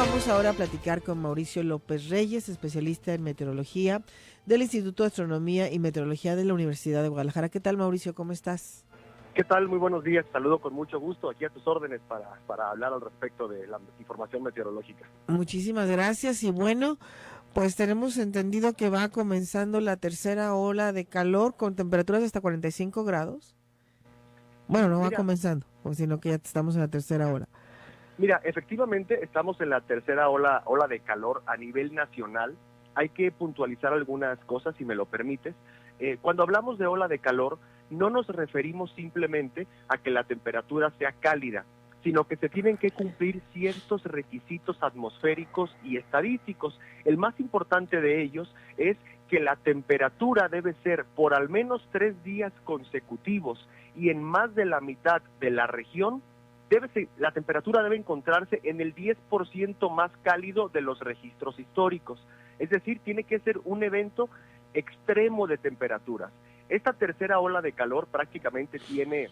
vamos ahora a platicar con Mauricio López Reyes, especialista en meteorología del Instituto de Astronomía y Meteorología de la Universidad de Guadalajara. ¿Qué tal, Mauricio? ¿Cómo estás? ¿Qué tal? Muy buenos días. Saludo con mucho gusto aquí a tus órdenes para hablar al respecto de la información meteorológica. Muchísimas gracias. Y bueno, pues tenemos entendido que va comenzando la tercera ola de calor con temperaturas de hasta 45 grados. Bueno, no va comenzando, sino que ya estamos en la tercera ola. Mira, efectivamente estamos en la tercera ola de calor a nivel nacional. Hay que puntualizar algunas cosas, si me lo permites. Cuando hablamos de ola de calor, no nos referimos simplemente a que la temperatura sea cálida, sino que se tienen que cumplir ciertos requisitos atmosféricos y estadísticos. El más importante de ellos es que la temperatura debe ser por al menos 3 días consecutivos y en más de la mitad de la región, la temperatura debe encontrarse en el 10% más cálido de los registros históricos. Es decir, tiene que ser un evento extremo de temperaturas. Esta tercera ola de calor prácticamente tiene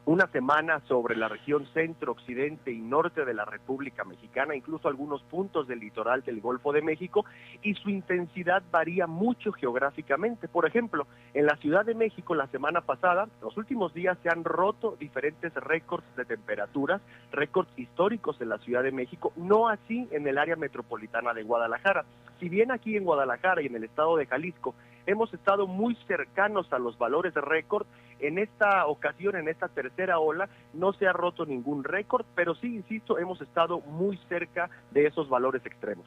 una semana sobre la región centro, occidente y norte de la República Mexicana, incluso algunos puntos del litoral del Golfo de México, y su intensidad varía mucho geográficamente. Por ejemplo, en la Ciudad de México la semana pasada, los últimos días se han roto diferentes récords de temperaturas, récords históricos en la Ciudad de México, no así en el área metropolitana de Guadalajara. Si bien aquí en Guadalajara y en el estado de Jalisco hemos estado muy cercanos a los valores de récord, en esta ocasión, en esta tercera ola, no se ha roto ningún récord, pero sí, insisto, hemos estado muy cerca de esos valores extremos.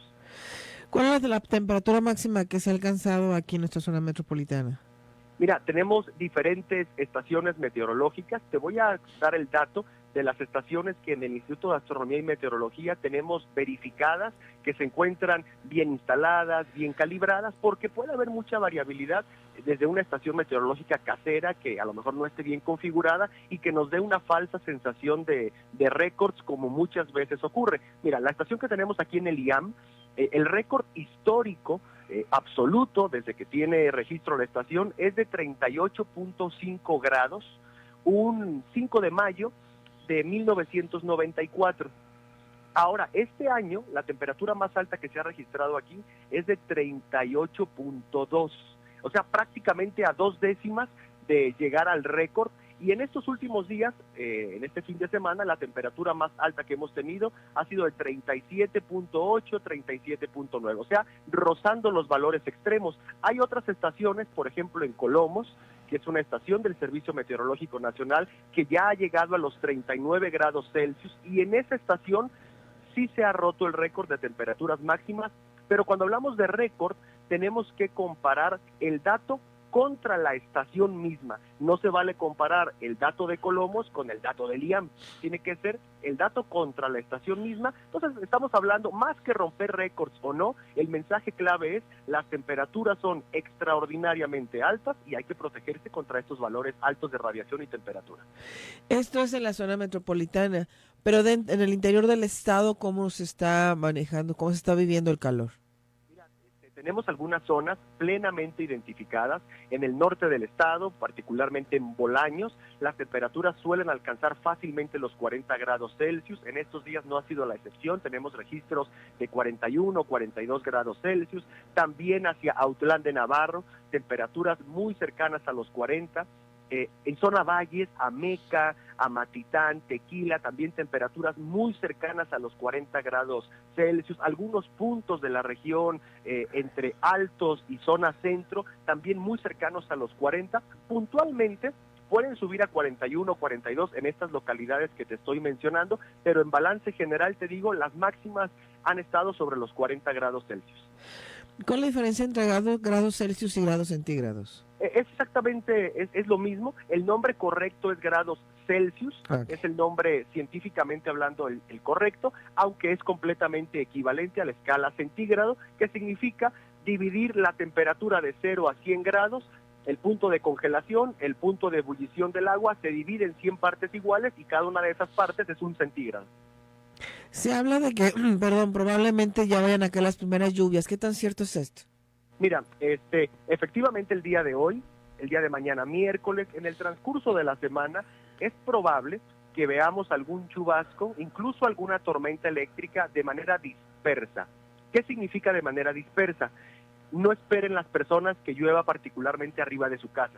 ¿Cuál es la temperatura máxima que se ha alcanzado aquí en nuestra zona metropolitana? Mira, tenemos diferentes estaciones meteorológicas. Te voy a dar el dato de las estaciones que en el Instituto de Astronomía y Meteorología tenemos verificadas, que se encuentran bien instaladas, bien calibradas, porque puede haber mucha variabilidad desde una estación meteorológica casera que a lo mejor no esté bien configurada y que nos dé una falsa sensación de récords, como muchas veces ocurre. Mira, la estación que tenemos aquí en el IAM, el récord histórico absoluto desde que tiene registro la estación es de 38.5 grados, un 5 de mayo de 1994. Ahora, este año, la temperatura más alta que se ha registrado aquí es de 38.2, o sea, prácticamente a 2 décimas de llegar al récord. Y en estos últimos días, en este fin de semana, la temperatura más alta que hemos tenido ha sido de 37.8, 37.9, o sea, rozando los valores extremos. Hay otras estaciones, por ejemplo en Colomos, que es una estación del Servicio Meteorológico Nacional, que ya ha llegado a los 39 grados Celsius, y en esa estación sí se ha roto el récord de temperaturas máximas, pero cuando hablamos de récord, tenemos que comparar el dato contra la estación misma. No se vale comparar el dato de Colomos con el dato del IAM. Tiene que ser el dato contra la estación misma. Entonces estamos hablando, más que romper récords o no, el mensaje clave es: las temperaturas son extraordinariamente altas y hay que protegerse contra estos valores altos de radiación y temperatura. Esto es en la zona metropolitana, pero en el interior del estado, ¿cómo se está manejando, cómo se está viviendo el calor? Tenemos algunas zonas plenamente identificadas. En el norte del estado, particularmente en Bolaños, las temperaturas suelen alcanzar fácilmente los 40 grados Celsius. En estos días no ha sido la excepción. Tenemos registros de 41, 42 grados Celsius. También hacia Autlán de Navarro, temperaturas muy cercanas a los 40. En zona Valles, Ameca, Amatitán, Tequila, también temperaturas muy cercanas a los 40 grados Celsius. Algunos puntos de la región entre Altos y zona centro, también muy cercanos a los 40. Puntualmente pueden subir a 41 o 42 en estas localidades que te estoy mencionando, pero en balance general te digo, las máximas han estado sobre los 40 grados Celsius. ¿Cuál es la diferencia entre grados Celsius y grados centígrados? Es exactamente, es lo mismo. El nombre correcto es grados Celsius, es el nombre científicamente hablando el correcto, aunque es completamente equivalente a la escala centígrado, que significa dividir la temperatura de 0 a 100 grados. El punto de congelación, el punto de ebullición del agua se divide en 100 partes iguales y cada una de esas partes es un centígrado. Se habla de que, probablemente ya vayan a caer las primeras lluvias. ¿Qué tan cierto es esto? Mira, efectivamente el día de hoy, el día de mañana miércoles, en el transcurso de la semana, es probable que veamos algún chubasco, incluso alguna tormenta eléctrica de manera dispersa. ¿Qué significa de manera dispersa? No esperen las personas que llueva particularmente arriba de su casa.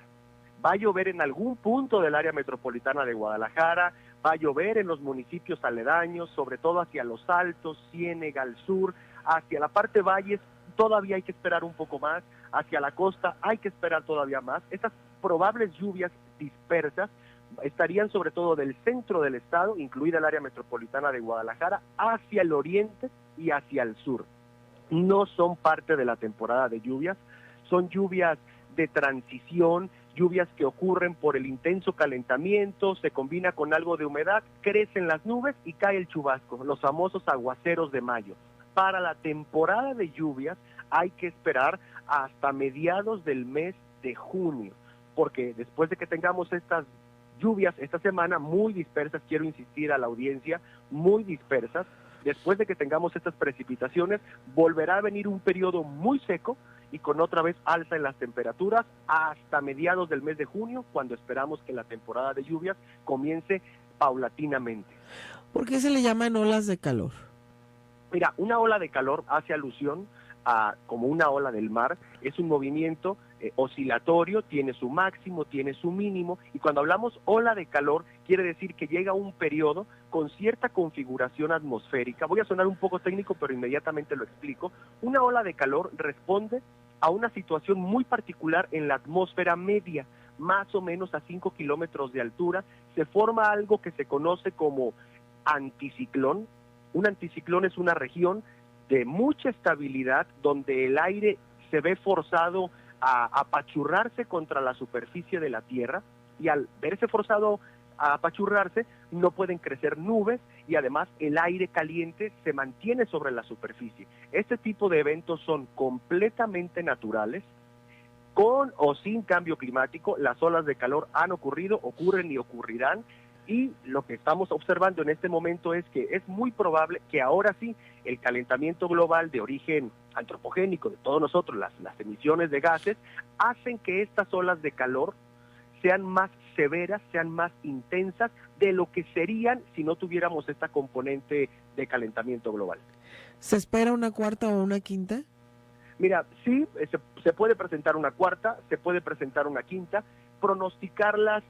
Va a llover en algún punto del área metropolitana de Guadalajara, va a llover en los municipios aledaños, sobre todo hacia los Altos, Ciénega, al sur, hacia la parte valles, todavía hay que esperar un poco más, hacia la costa hay que esperar todavía más. Estas probables lluvias dispersas estarían sobre todo del centro del estado, incluida el área metropolitana de Guadalajara, hacia el oriente y hacia el sur. No son parte de la temporada de lluvias, son lluvias de transición, lluvias que ocurren por el intenso calentamiento, se combina con algo de humedad, crecen las nubes y cae el chubasco, los famosos aguaceros de mayo. Para la temporada de lluvias hay que esperar hasta mediados del mes de junio, porque después de que tengamos estas lluvias esta semana muy dispersas, quiero insistir a la audiencia, muy dispersas, después de que tengamos estas precipitaciones, volverá a venir un periodo muy seco y con otra vez alza en las temperaturas hasta mediados del mes de junio, cuando esperamos que la temporada de lluvias comience paulatinamente. ¿Por qué se le llaman olas de calor? Mira, una ola de calor hace alusión a como una ola del mar, es un movimiento oscilatorio, tiene su máximo, tiene su mínimo, y cuando hablamos ola de calor, quiere decir que llega un periodo con cierta configuración atmosférica. Voy a sonar un poco técnico, pero inmediatamente lo explico. Una ola de calor responde a una situación muy particular en la atmósfera media, más o menos a 5 kilómetros de altura, se forma algo que se conoce como anticiclón. Un anticiclón es una región de mucha estabilidad donde el aire se ve forzado a apachurrarse contra la superficie de la Tierra, y al verse forzado a apachurrarse no pueden crecer nubes y además el aire caliente se mantiene sobre la superficie. Este tipo de eventos son completamente naturales, con o sin cambio climático. Las olas de calor han ocurrido, ocurren y ocurrirán. Y lo que estamos observando en este momento es que es muy probable que ahora sí el calentamiento global de origen antropogénico de todos nosotros, las emisiones de gases, hacen que estas olas de calor sean más severas, sean más intensas de lo que serían si no tuviéramos esta componente de calentamiento global. ¿Se espera una cuarta o una quinta? Mira, sí, se puede presentar una cuarta, se puede presentar una quinta, pronosticarlas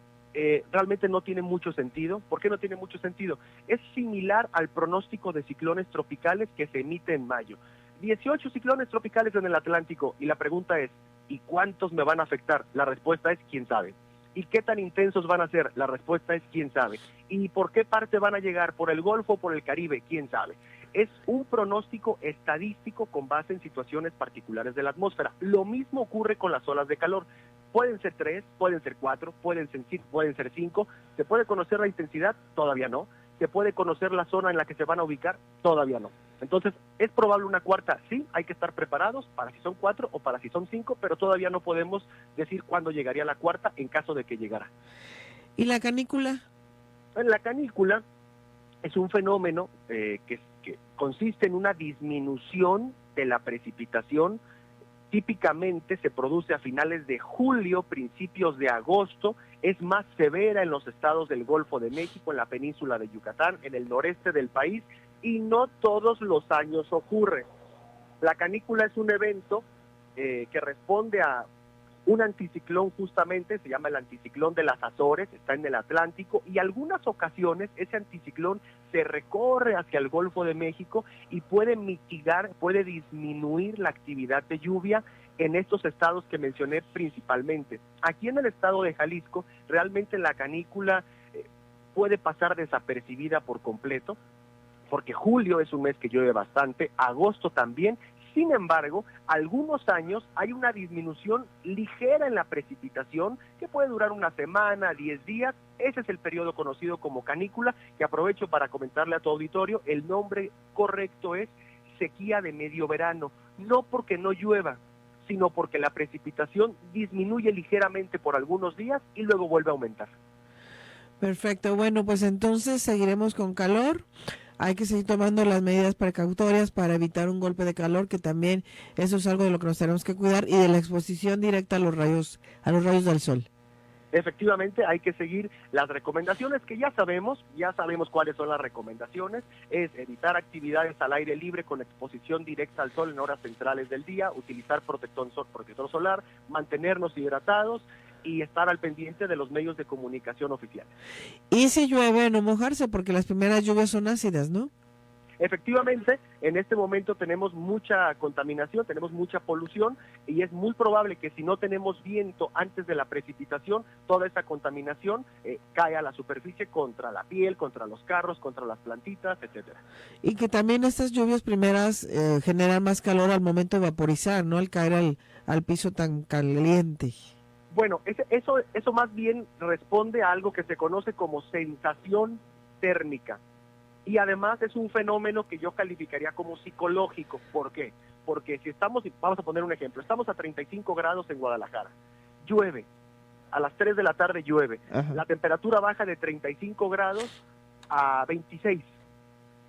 realmente no tiene mucho sentido. ¿Por qué no tiene mucho sentido? Es similar al pronóstico de ciclones tropicales que se emite en mayo. 18 ciclones tropicales en el Atlántico, y la pregunta es, ¿y cuántos me van a afectar? La respuesta es, ¿quién sabe? ¿Y qué tan intensos van a ser? La respuesta es, ¿quién sabe? ¿Y por qué parte van a llegar? ¿Por el Golfo o por el Caribe? ¿Quién sabe? Es un pronóstico estadístico con base en situaciones particulares de la atmósfera. Lo mismo ocurre con las olas de calor. Pueden ser 3, pueden ser 4, pueden ser 5. ¿Se puede conocer la intensidad? Todavía no. ¿Se puede conocer la zona en la que se van a ubicar? Todavía no. Entonces, ¿es probable una cuarta? Sí, hay que estar preparados para si son 4 o para si son 5, pero todavía no podemos decir cuándo llegaría la cuarta en caso de que llegara. ¿Y la canícula? La canícula es un fenómeno que consiste en una disminución de la precipitación. Típicamente se produce a finales de julio, principios de agosto, es más severa en los estados del Golfo de México, en la península de Yucatán, en el noreste del país, y no todos los años ocurre. La canícula es un evento que responde a un anticiclón, justamente, se llama el anticiclón de las Azores, está en el Atlántico, y algunas ocasiones ese anticiclón se recorre hacia el Golfo de México y puede mitigar, puede disminuir la actividad de lluvia en estos estados que mencioné principalmente. Aquí en el estado de Jalisco, realmente la canícula puede pasar desapercibida por completo, porque julio es un mes que llueve bastante, agosto también. Sin embargo, algunos años hay una disminución ligera en la precipitación que puede durar una semana, 10 días. Ese es el periodo conocido como canícula, que aprovecho para comentarle a tu auditorio. El nombre correcto es sequía de medio verano, no porque no llueva, sino porque la precipitación disminuye ligeramente por algunos días y luego vuelve a aumentar. Perfecto, bueno, pues entonces seguiremos con calor. Hay que seguir tomando las medidas precautorias para evitar un golpe de calor, que también eso es algo de lo que nos tenemos que cuidar, y de la exposición directa a los rayos del sol. Efectivamente, hay que seguir las recomendaciones que ya sabemos cuáles son las recomendaciones, es evitar actividades al aire libre con exposición directa al sol en horas centrales del día, utilizar protector solar, mantenernos hidratados y estar al pendiente de los medios de comunicación oficiales. Y si llueve, no mojarse, porque las primeras lluvias son ácidas, ¿no? Efectivamente, en este momento tenemos mucha contaminación, tenemos mucha polución y es muy probable que si no tenemos viento antes de la precipitación, toda esa contaminación cae a la superficie contra la piel, contra los carros, contra las plantitas, etcétera. Y que también estas lluvias primeras generan más calor al momento de vaporizar, ¿no? Al caer al piso tan caliente. Bueno, eso más bien responde a algo que se conoce como sensación térmica. Y además es un fenómeno que yo calificaría como psicológico. ¿Por qué? Porque si vamos a poner un ejemplo, estamos a 35 grados en Guadalajara, llueve, a las 3 de la tarde llueve, Ajá. La temperatura baja de 35 grados a 26.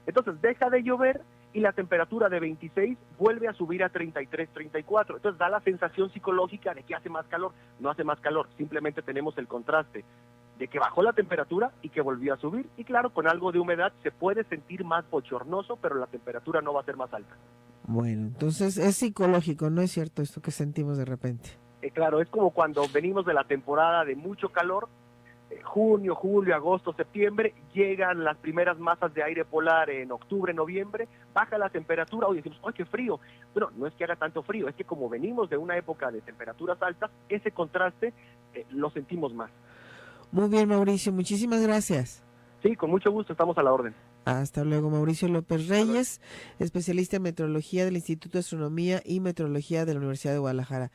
Entonces deja de llover y la temperatura de 26 vuelve a subir a 33, 34. Entonces da la sensación psicológica de que hace más calor. No hace más calor, simplemente tenemos el contraste de que bajó la temperatura y que volvió a subir. Y claro, con algo de humedad se puede sentir más bochornoso, pero la temperatura no va a ser más alta. Bueno, entonces es psicológico, no es cierto esto que sentimos de repente. Claro, es como cuando venimos de la temporada de mucho calor, junio, julio, agosto, septiembre, llegan las primeras masas de aire polar en octubre, noviembre, baja la temperatura, hoy decimos, ¡ay, qué frío! Bueno, no es que haga tanto frío, es que como venimos de una época de temperaturas altas, ese contraste lo sentimos más. Muy bien, Mauricio, muchísimas gracias. Sí, con mucho gusto, estamos a la orden. Hasta luego, Mauricio López Reyes, especialista en meteorología del Instituto de Astronomía y Meteorología de la Universidad de Guadalajara.